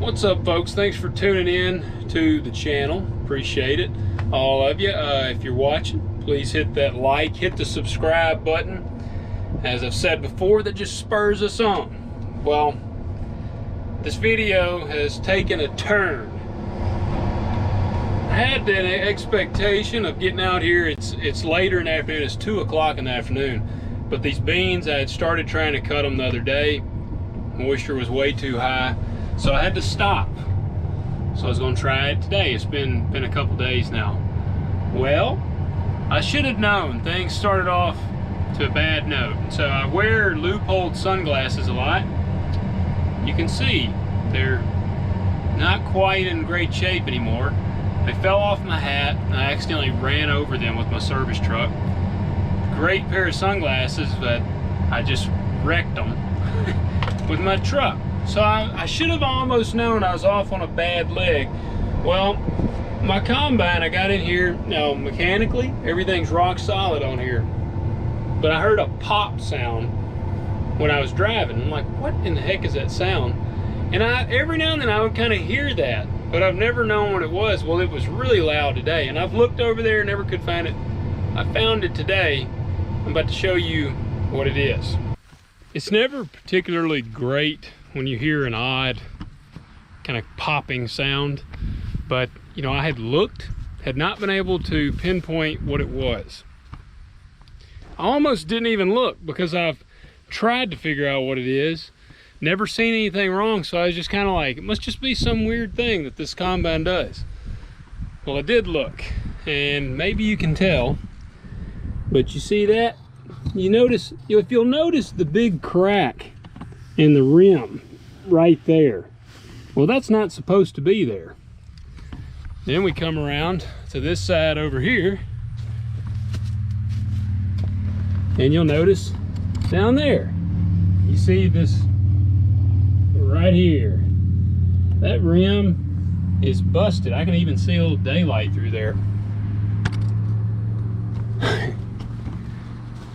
What's up, folks? Thanks for tuning in to the channel. Appreciate it, all of you. If you're watching, please hit that like, hit the subscribe button. As I've said before, that just spurs us on. Well, this video has taken a turn. I had an expectation of getting out here. It's later in the afternoon. It's 2 o'clock in the afternoon. But these beans, I had started trying to cut them the other day. Moisture was way too high, so I had to stop. So I was going to try it today. It's been a couple days now. Well, I should have known things started off to a bad note. So I wear loopholed sunglasses a lot. You can see they're not quite in great shape anymore. They fell off my hat and I accidentally ran over them with my service truck. Great pair of sunglasses, but I just wrecked them with my truck. So I should have almost known I was off on a bad leg. Well, my combine, I got in here, now mechanically, everything's rock solid on here. But I heard a pop sound when I was driving. I'm like, what in the heck is that sound? And every now and then I would kind of hear that, but I've never known what it was. Well, it was really loud today, and I've looked over there and never could find it. I found it today. I'm about to show you what it is. It's never particularly great when you hear an odd kind of popping sound, but you know, I had looked, had not been able to pinpoint what it was. I almost didn't even look because I've tried to figure out what it is, never seen anything wrong, so I was just kind of like, it must just be some weird thing that this combine does. Well, I did look, and maybe you can tell, but you see that? You notice, if you'll notice the big crack in the rim right there. Well, that's not supposed to be there. Then we come around to this side over here, and you'll notice down there, you see this right here. That rim is busted. I can even see a little daylight through there.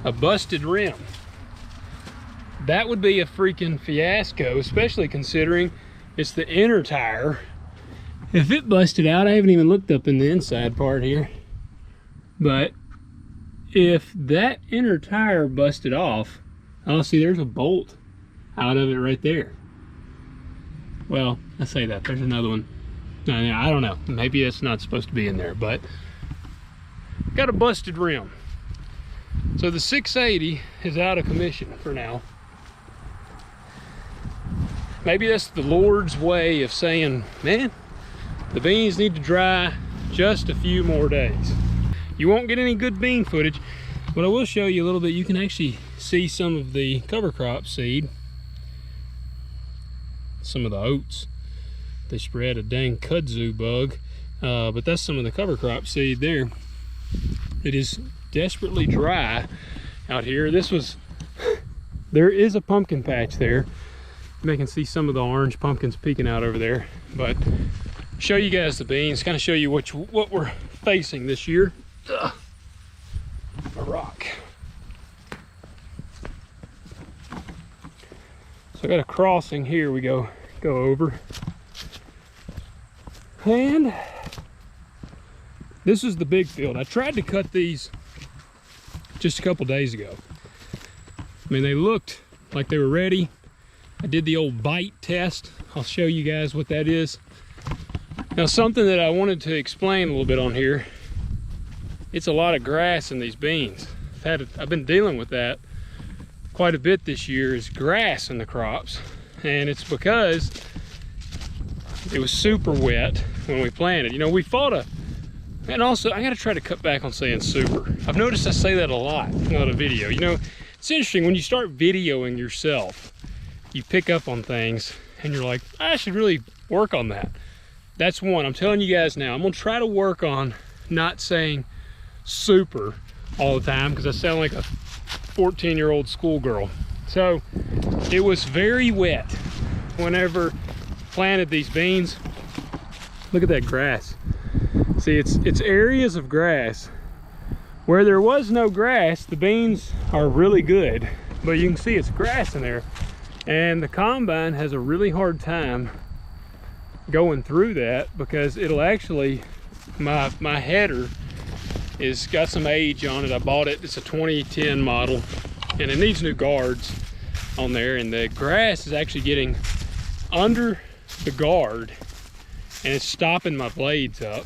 A busted rim. That would be a freaking fiasco, especially considering it's the inner tire. If it busted out, I haven't even looked up in the inside part here, but if that inner tire busted off, oh, see, there's a bolt out of it right there. Well, I say that, there's another one. I don't know, maybe it's not supposed to be in there, but got a busted rim. So the 680 is out of commission for now. Maybe that's the Lord's way of saying, man, the beans need to dry just a few more days. You won't get any good bean footage, but I will show you a little bit. You can actually see some of the cover crop seed, some of the oats. They spread a dang kudzu bug, but that's some of the cover crop seed there. It is desperately dry out here. There is a pumpkin patch there. You can see some of the orange pumpkins peeking out over there, but show you guys the beans, kind of show you what we're facing this year. Ugh. A rock. So I got a crossing here we go over, and this is the big field. I tried to cut these just a couple days ago. I mean, they looked like they were ready. I did the old bite test. I'll show you guys what that is. Now, something that I wanted to explain a little bit on here, it's a lot of grass in these beans. I've been dealing with that quite a bit this year, is grass in the crops. And it's because it was super wet when we planted. You know, we fought and also, I gotta try to cut back on saying super. I've noticed I say that a lot on a video. You know, it's interesting when you start videoing yourself, you pick up on things and you're like, I should really work on that. That's one. I'm telling you guys now, I'm gonna try to work on not saying super all the time because I sound like a 14-year-old schoolgirl. So it was very wet whenever planted these beans. Look at that grass. See, it's areas of grass. Where there was no grass, the beans are really good, but you can see it's grass in there. And the combine has a really hard time going through that, because it'll actually, my header is got some age on it. I bought it, it's a 2010 model, and it needs new guards on there, and the grass is actually getting under the guard and it's stopping my blades up,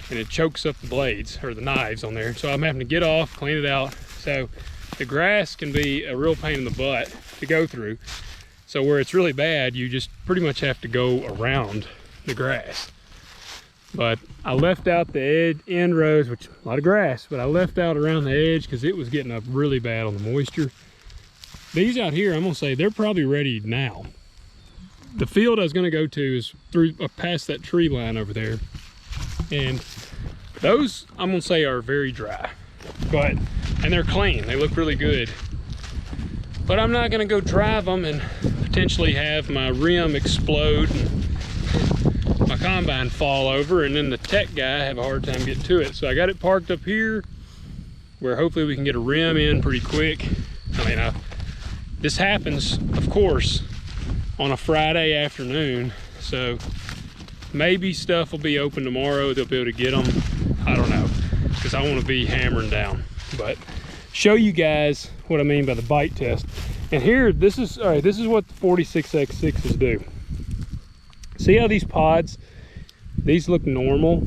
and it chokes up the blades or the knives on there. So I'm having to get off, clean it out. So the grass can be a real pain in the butt to go through. So where it's really bad, you just pretty much have to go around the grass. But I left out the end rows, which a lot of grass, but I left out around the edge because it was getting up really bad on the moisture. These out here, I'm gonna say they're probably ready now. The field I was gonna go to is through past that tree line over there. And those, I'm gonna say, are very dry, and they're clean, they look really good. But I'm not gonna go drive them and potentially have my rim explode and my combine fall over, and then the tech guy have a hard time getting to it. So I got it parked up here where hopefully we can get a rim in pretty quick. I mean, this happens, of course, on a Friday afternoon, so maybe stuff will be open tomorrow. They'll be able to get them. I don't know, because I want to be hammering down. But show you guys what I mean by the bite test. And here, this is all right. This is what the 46X6s do. See how these pods, these look normal?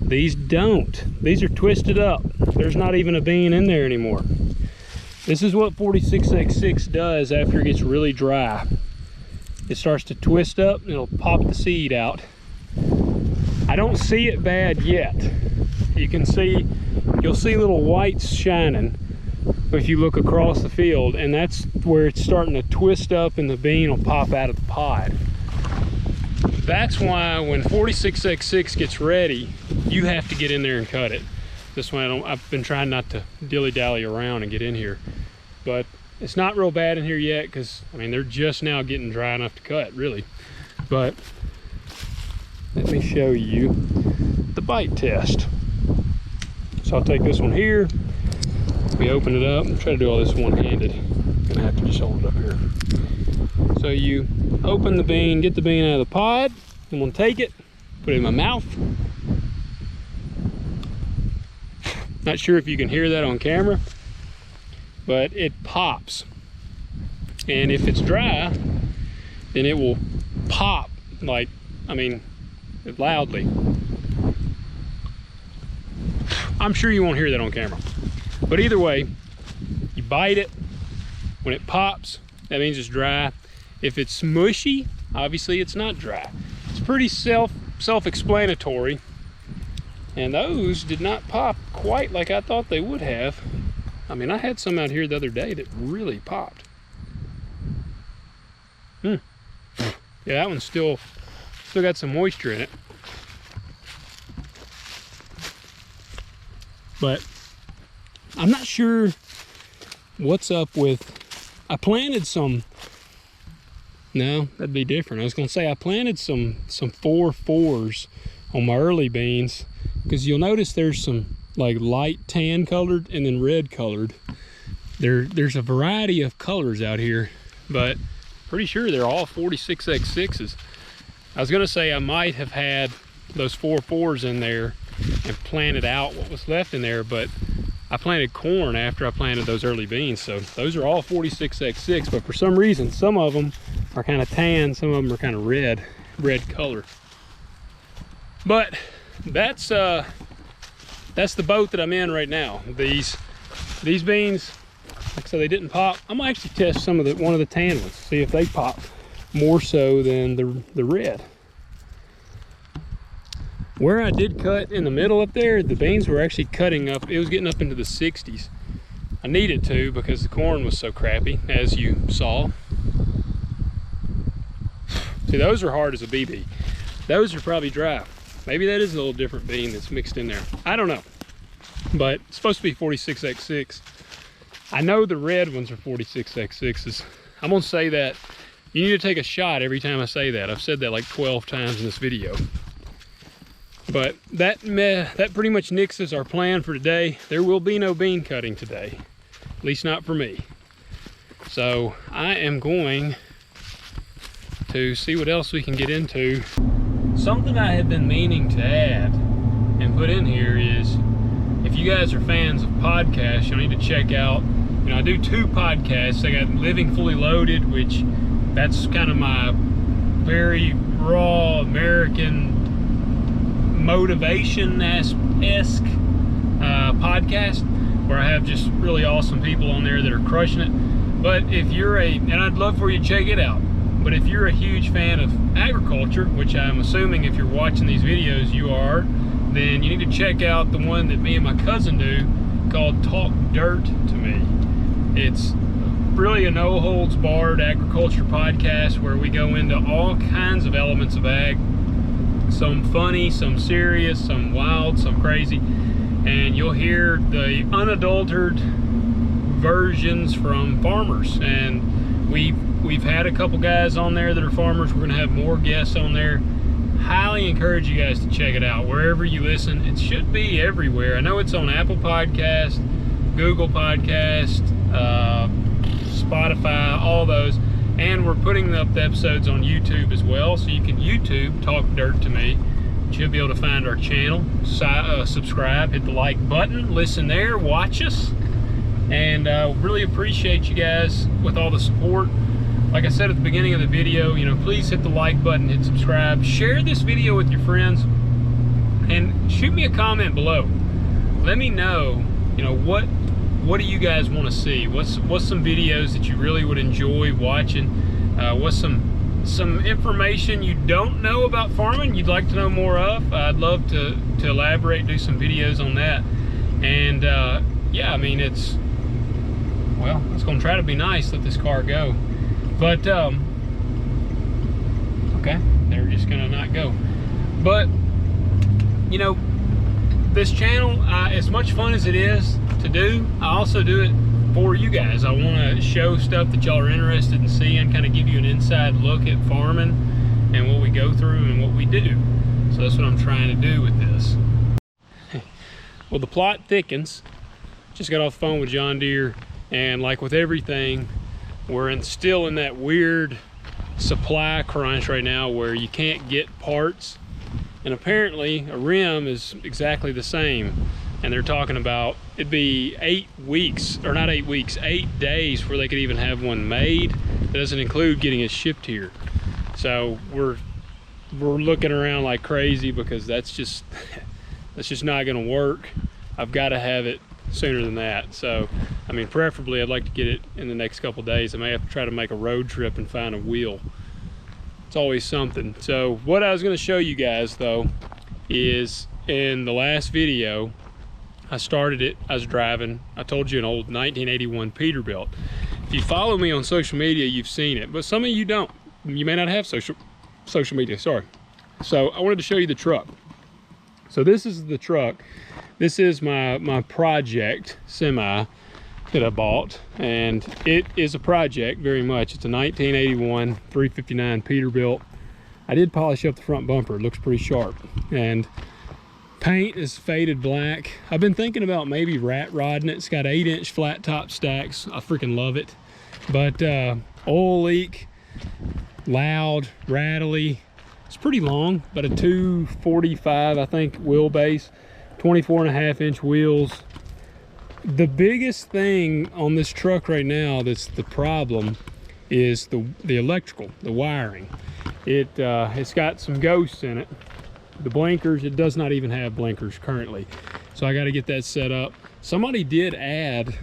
These don't. These are twisted up. There's not even a bean in there anymore. This is what 46X6 does after it gets really dry. It starts to twist up and it'll pop the seed out. I don't see it bad yet. You can see, you'll see little whites shining if you look across the field, and that's where it's starting to twist up and the bean will pop out of the pod. That's why when 46X6 gets ready, you have to get in there and cut it. This one, I've been trying not to dilly-dally around and get in here, but it's not real bad in here yet, because I mean, they're just now getting dry enough to cut, really. But let me show you the bite test. So I'll take this one here, we open it up, and try to do all this one-handed. Gonna have to just hold it up here. So you open the bean, get the bean out of the pod. I'm gonna take it, put it in my mouth. Not sure if you can hear that on camera, but it pops. And if it's dry, then it will pop like, I mean, loudly. I'm sure you won't hear that on camera. But either way, you bite it. When it pops, that means it's dry. If it's mushy, obviously it's not dry. It's pretty self-explanatory. And those did not pop quite like I thought they would have. I mean, I had some out here the other day that really popped. Yeah, that one's still got some moisture in it. But I'm not sure what's up with, I planted some, no, that'd be different. I was gonna say I planted some 4.4s on my early beans, because you'll notice there's some like light tan colored and then red colored. There's a variety of colors out here, but pretty sure they're all 46X6s. I was gonna say I might have had those 4.4s in there and planted out what was left in there, but I planted corn after I planted those early beans, so those are all 46X6, but for some reason some of them are kind of tan, some of them are kind of red color. But that's the boat that I'm in right now. These beans, like I said, they didn't pop. I'm gonna actually test some of one of the tan ones, see if they pop more so than the red. Where I did cut in the middle up there, the beans were actually cutting up. It was getting up into the 60s. I needed to because the corn was so crappy, as you saw. See, those are hard as a BB. Those are probably dry. Maybe that is a little different bean that's mixed in there. I don't know. But it's supposed to be 46X6. I know the red ones are 46X6s. I'm gonna say that. You need to take a shot every time I say that. I've said that like 12 times in this video. But that pretty much nixes our plan for today. There will be no bean cutting today, at least not for me. So I am going to see what else we can get into. something I have been meaning to add and put in here is, if you guys are fans of podcasts, you'll need to check out, you know, I do 2 podcasts. I got Living Fully Loaded, which that's kind of my very raw American motivation-esque podcast, where I have just really awesome people on there that are crushing it. But if you're and I'd love for you to check it out, but if you're a huge fan of agriculture, which I'm assuming if you're watching these videos you are, then you need to check out the one that me and my cousin do called Talk Dirt to Me. It's really a no-holds-barred agriculture podcast where we go into all kinds of elements of ag, some funny, some serious, some wild, some crazy, and you'll hear the unadulterated versions from farmers. And we've had a couple guys on there that are farmers. We're going to have more guests on there. Highly encourage you guys to check it out wherever you listen. It should be everywhere. I know it's on Apple Podcast, Google Podcast, Spotify, all those, and we're putting up the episodes on YouTube as well, so you can YouTube Talk Dirt to Me. You should be able to find our channel, subscribe, hit the like button, listen there, watch us, and really appreciate you guys with all the support. Like I said at the beginning of the video, you know, please hit the like button, hit subscribe, share this video with your friends, and shoot me a comment below. Let me know, you know, what do you guys want to see? What's some videos that you really would enjoy watching? What's some information you don't know about farming you'd like to know more of? I'd love to elaborate, do some videos on that. And yeah, I mean, it's gonna try to be nice, let this car go. But okay, they're just gonna not go. But you know, this channel, as much fun as it is to do, I also do it for you guys. I want to show stuff that y'all are interested in seeing, kind of give you an inside look at farming and what we go through and what we do. So that's what I'm trying to do with this. Well, the plot thickens. Just got off the phone with John Deere, and like with everything, we're still in that weird supply crunch right now where you can't get parts. And apparently a rim is exactly the same, and they're talking about it'd be 8 weeks, or not 8 weeks, 8 days before they could even have one made. That doesn't include getting it shipped here. So we're looking around like crazy, because that's just not gonna work. I've got to have it sooner than that. So I mean, preferably I'd like to get it in the next couple days. I may have to try to make a road trip and find a wheel. It's always something. So what I was going to show you guys though is, in the last video I started it, I was driving, I told you, an old 1981 Peterbilt. If you follow me on social media, you've seen it, but some of you don't. You may not have social media, sorry. So I wanted to show you the truck. So this is the truck. This is my project semi that I bought, and it is a project very much. It's a 1981 359 Peterbilt. I did polish up the front bumper. It looks pretty sharp, and paint is faded black. I've been thinking about maybe rat rodding it. It's got 8-inch flat top stacks. I freaking love it. But oil leak, loud, rattly. It's pretty long, but a 245 I think wheelbase, 24.5-inch wheels. The biggest thing on this truck right now that's the problem is the electrical, the wiring. It's got some ghosts in it. The blinkers, it does not even have blinkers currently. So I got to get that set up. Somebody did add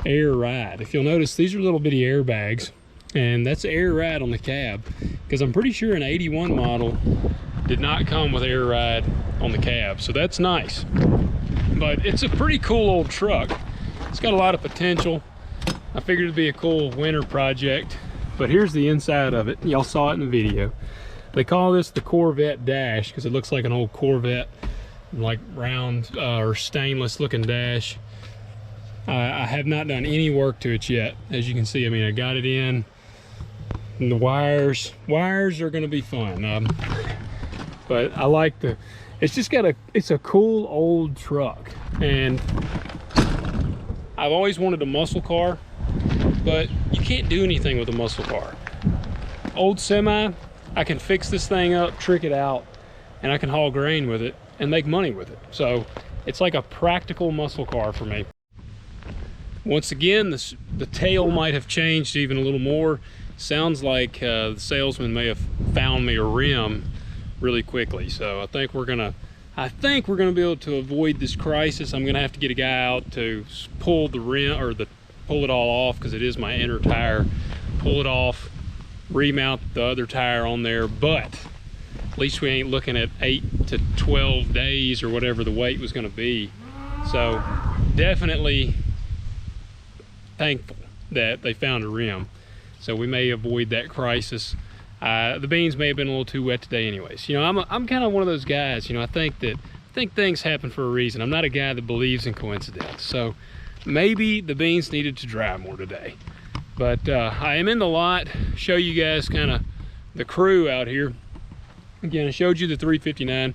air ride. If you'll notice, these are little bitty airbags, and that's air ride on the cab, because I'm pretty sure an 81 model did not come with air ride on the cab. So that's nice. But it's a pretty cool old truck. It's got a lot of potential. I figured it'd be a cool winter project. But here's the inside of it. Y'all saw it in the video. They call this the Corvette dash because it looks like an old Corvette, like round or stainless looking dash. I have not done any work to it yet. As you can see, I mean, I got it in. And the wires are gonna be fun. But I like it's just got it's a cool old truck, and I've always wanted a muscle car, but you can't do anything with a muscle car. Old semi, I can fix this thing up, trick it out, and I can haul grain with it and make money with it. So it's like a practical muscle car for me. Once again, the tail might have changed even a little more. Sounds like the salesman may have found me a rim really quickly. So I think we're gonna be able to avoid this crisis. I'm gonna have to get a guy out to pull the rim, or pull it all off, because it is my inner tire. Pull it off, remount the other tire on there, but at least we ain't looking at 8 to 12 days or whatever the wait was gonna be. So definitely thankful that they found a rim, so we may avoid that crisis. The beans may have been a little too wet today anyways. You know, I'm kind of one of those guys, you know, I think things happen for a reason. I'm not a guy that believes in coincidence, so maybe the beans needed to dry more today. But I am in the lot, show you guys kind of the crew out here. Again, I showed you the 359.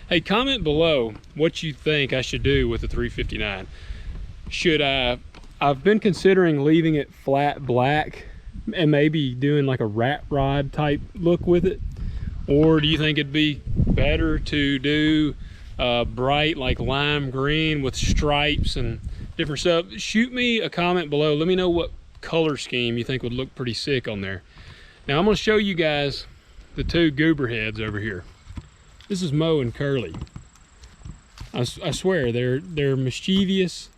Hey, comment below what you think I should do with the 359. I've been considering leaving it flat black and maybe doing like a rat rod type look with it, or do you think it'd be better to do bright like lime green with stripes and different stuff? Shoot me a comment below. Let me know what color scheme you think would look pretty sick on there. Now I'm going to show you guys the two goober heads over here. This is Mo and Curly. I swear they're mischievous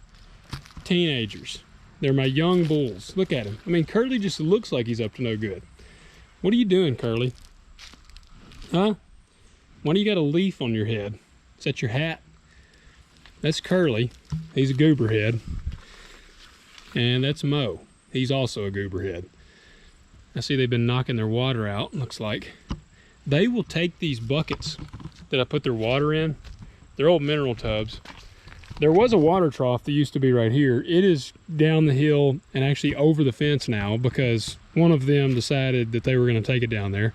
teenagers. They're my young bulls. Look at him. I mean, Curly just looks like he's up to no good. What are you doing, Curly? Huh? Why do you got a leaf on your head? Is that your hat? That's Curly. He's a goober head. And that's Mo. He's also a goober head. I see they've been knocking their water out, looks like. They will take these buckets that I put their water in. They're old mineral tubs. There was a water trough that used to be right here. It is down the hill and actually over the fence now because one of them decided that they were going to take it down there.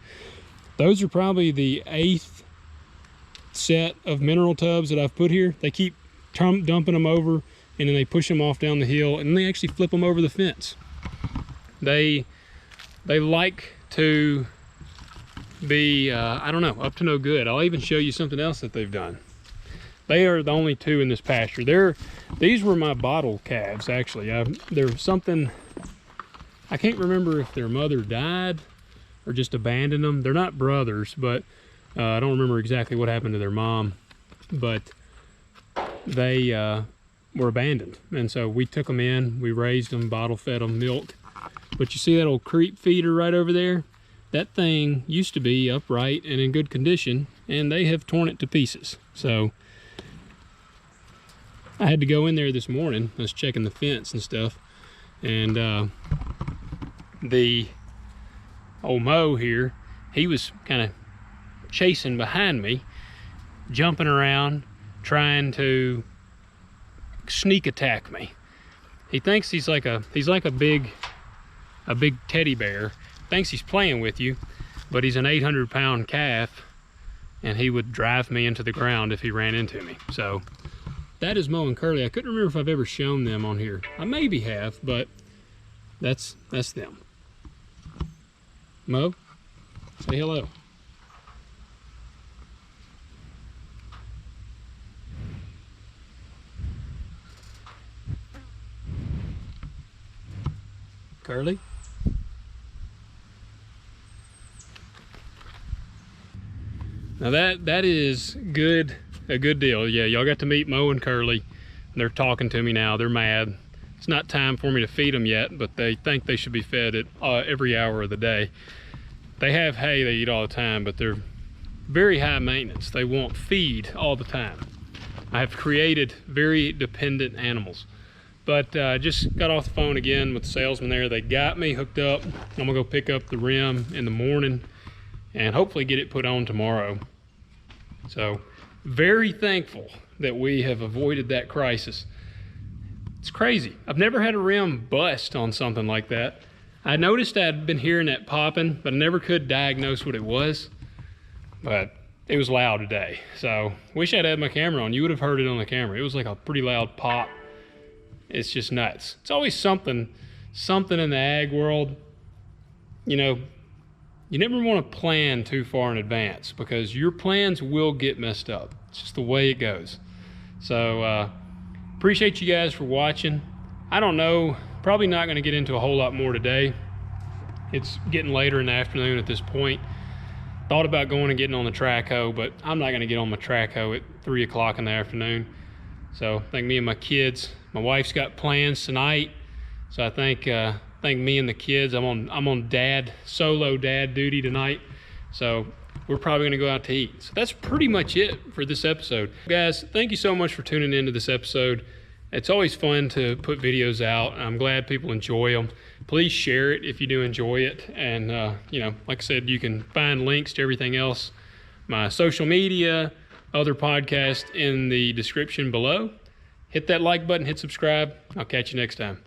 Those are probably the 8th set of mineral tubs that I've put here. They keep dumping them over, and then they push them off down the hill, and they actually flip them over the fence. They like to be, I don't know, up to no good. I'll even show you something else that they've done. They are the only two in this pasture. These were my bottle calves, actually. There's something, I can't remember if their mother died or just abandoned them. They're not brothers, but I don't remember exactly what happened to their mom. But they were abandoned. And so we took them in, we raised them, bottle fed them milk. But you see that old creep feeder right over there? That thing used to be upright and in good condition, and they have torn it to pieces. So I had to go in there this morning. I was checking the fence and stuff, and the old Mo here, he was kind of chasing behind me, jumping around, trying to sneak attack me. He thinks he's like a big teddy bear. Thinks he's playing with you, but he's an 800-pound calf, and he would drive me into the ground if he ran into me. So that is Mo and Curly. I couldn't remember if I've ever shown them on here. I maybe have, but that's them. Mo, say hello. Curly? Now that is good, a good deal. Yeah, y'all got to meet Mo and Curly. They're talking to me now. They're mad. It's not time for me to feed them yet, but they think they should be fed at every hour of the day. They have hay they eat all the time, but they're very high maintenance. They want feed all the time. I have created very dependent animals. But just got off the phone again with the salesman there. They got me hooked up. I'm gonna go pick up the rim in the morning and hopefully get it put on tomorrow. So very thankful that we have avoided that crisis. It's crazy. I've never had a rim bust on something like that. I noticed I'd been hearing that popping, but I never could diagnose what it was. But it was loud today. So wish I'd had my camera on. You would have heard it on the camera. It was like a pretty loud pop. It's just nuts. It's always something in the ag world. You know, you never want to plan too far in advance because your plans will get messed up. It's just the way it goes. So appreciate you guys for watching. I don't know, probably not going to get into a whole lot more today. It's getting later in the afternoon at this point. Thought about going and getting on the track hoe, but I'm not going to get on my track hoe at 3 o'clock in the afternoon. So I think me and my kids, my wife's got plans tonight. So I think me and the kids, I'm on solo dad duty tonight. So we're probably gonna go out to eat. So that's pretty much it for this episode. Guys, thank you so much for tuning into this episode. It's always fun to put videos out. I'm glad people enjoy them. Please share it if you do enjoy it. And you know, like I said, you can find links to everything else, my social media, other podcasts in the description below. Hit that like button, hit subscribe. I'll catch you next time.